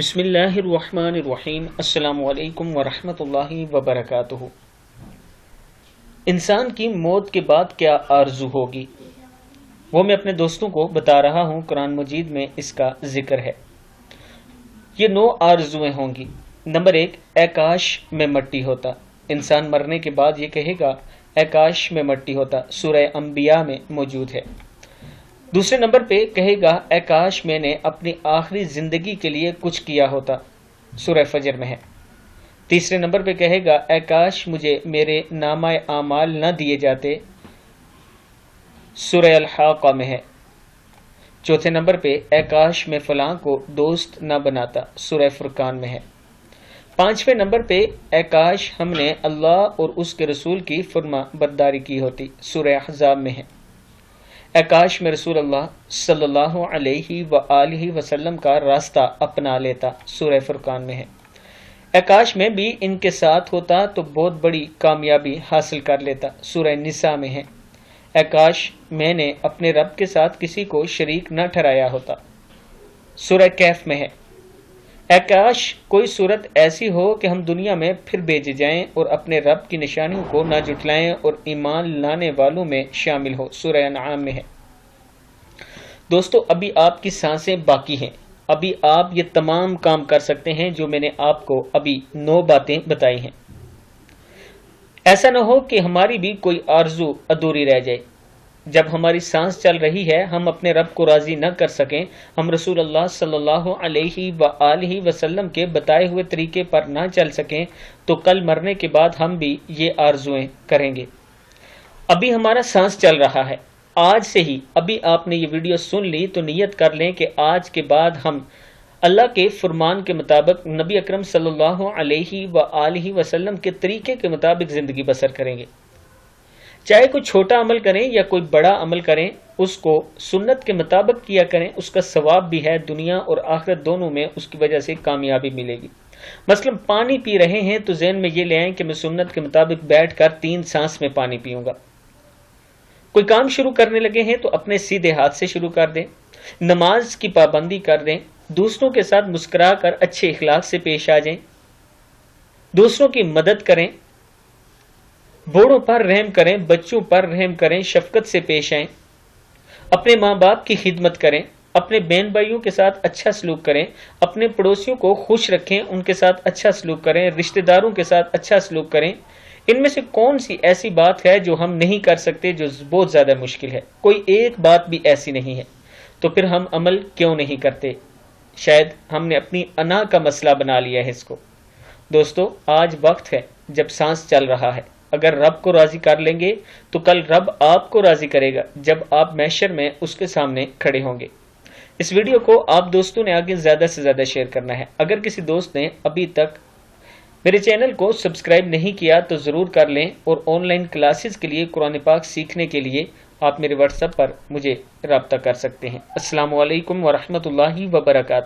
بسم اللہ الرحمن الرحیم۔ السلام علیکم ورحمۃ اللہ وبرکاتہ۔ انسان کی موت کے بعد کیا آرزو ہوگی، وہ میں اپنے دوستوں کو بتا رہا ہوں۔ قرآن مجید میں اس کا ذکر ہے۔ یہ 9 آرزویں ہوں گی۔ نمبر 1، اے کاش میں مٹی ہوتا۔ انسان مرنے کے بعد یہ کہے گا اے کاش میں مٹی ہوتا، سورہ انبیاء میں موجود ہے۔ دوسرے نمبر پہ کہے گا اے کاش میں نے اپنی آخری زندگی کے لیے کچھ کیا ہوتا، سورہ فجر میں ہے۔ تیسرے نمبر پہ کہے گا اے کاش مجھے میرے نامہ اعمال نہ دیے جاتے، سورہ الحاقہ میں ہے۔ چوتھے نمبر پہ اے کاش میں فلاں کو دوست نہ بناتا، سورہ فرقان میں ہے۔ پانچویں نمبر پہ اے کاش ہم نے اللہ اور اس کے رسول کی فرما برداری کی ہوتی، سورہ احزاب میں ہے۔ اے کاش میں رسول اللہ صلی اللہ علیہ وآلہ وسلم کا راستہ اپنا لیتا، سورہ فرقان میں ہے۔ اے کاش میں بھی ان کے ساتھ ہوتا تو بہت بڑی کامیابی حاصل کر لیتا، سورہ نساء میں ہے۔ اے کاش میں نے اپنے رب کے ساتھ کسی کو شریک نہ ٹھہرایا ہوتا، سورہ کہف میں ہے۔ اے کاش کوئی صورت ایسی ہو کہ ہم دنیا میں پھر بھیجے جائیں اور اپنے رب کی نشانیوں کو نہ جھٹلائیں اور ایمان لانے والوں میں شامل ہو، سورہ انعام میں ہے۔ دوستو، ابھی آپ کی سانسیں باقی ہیں، ابھی آپ یہ تمام کام کر سکتے ہیں جو میں نے آپ کو ابھی 9 باتیں بتائی ہیں۔ ایسا نہ ہو کہ ہماری بھی کوئی آرزو ادھوری رہ جائے۔ جب ہماری سانس چل رہی ہے ہم اپنے رب کو راضی نہ کر سکیں، ہم رسول اللہ صلی اللہ علیہ وآلہ وسلم کے بتائے ہوئے طریقے پر نہ چل سکیں، تو کل مرنے کے بعد ہم بھی یہ آرزویں کریں گے۔ ابھی ہمارا سانس چل رہا ہے، آج سے ہی ابھی آپ نے یہ ویڈیو سن لی تو نیت کر لیں کہ آج کے بعد ہم اللہ کے فرمان کے مطابق، نبی اکرم صلی اللہ علیہ وآلہ وسلم کے طریقے کے مطابق زندگی بسر کریں گے۔ چاہے کوئی چھوٹا عمل کریں یا کوئی بڑا عمل کریں، اس کو سنت کے مطابق کیا کریں، اس کا ثواب بھی ہے، دنیا اور آخرت دونوں میں اس کی وجہ سے کامیابی ملے گی۔ مثلا پانی پی رہے ہیں تو ذہن میں یہ لے آئیں کہ میں سنت کے مطابق بیٹھ کر 3 سانس میں پانی پیوں گا۔ کوئی کام شروع کرنے لگے ہیں تو اپنے سیدھے ہاتھ سے شروع کر دیں، نماز کی پابندی کر دیں، دوسروں کے ساتھ مسکرا کر اچھے اخلاق سے پیش آ جائیں، دوسروں کی مدد کریں، بوڑھوں پر رحم کریں، بچوں پر رحم کریں، شفقت سے پیش آئیں، اپنے ماں باپ کی خدمت کریں، اپنے بہن بھائیوں کے ساتھ اچھا سلوک کریں، اپنے پڑوسیوں کو خوش رکھیں، ان کے ساتھ اچھا سلوک کریں، رشتہ داروں کے ساتھ اچھا سلوک کریں۔ ان میں سے کون سی ایسی بات ہے جو ہم نہیں کر سکتے، جو بہت زیادہ مشکل ہے؟ کوئی ایک بات بھی ایسی نہیں ہے، تو پھر ہم عمل کیوں نہیں کرتے؟ شاید ہم نے اپنی انا کا مسئلہ بنا لیا ہے اس کو۔ دوستو، آج وقت ہے جب سانس چل رہا ہے، اگر رب کو راضی کر لیں گے تو کل رب آپ کو راضی کرے گا جب آپ محشر میں اس کے سامنے کھڑے ہوں گے۔ اس ویڈیو کو آپ دوستوں نے آگے زیادہ سے زیادہ شیئر کرنا ہے۔ اگر کسی دوست نے ابھی تک میرے چینل کو سبسکرائب نہیں کیا تو ضرور کر لیں، اور آن لائن کلاسز کے لیے، قرآن پاک سیکھنے کے لیے آپ میرے واٹس ایپ پر مجھے رابطہ کر سکتے ہیں۔ السلام علیکم ورحمۃ اللہ وبرکاتہ۔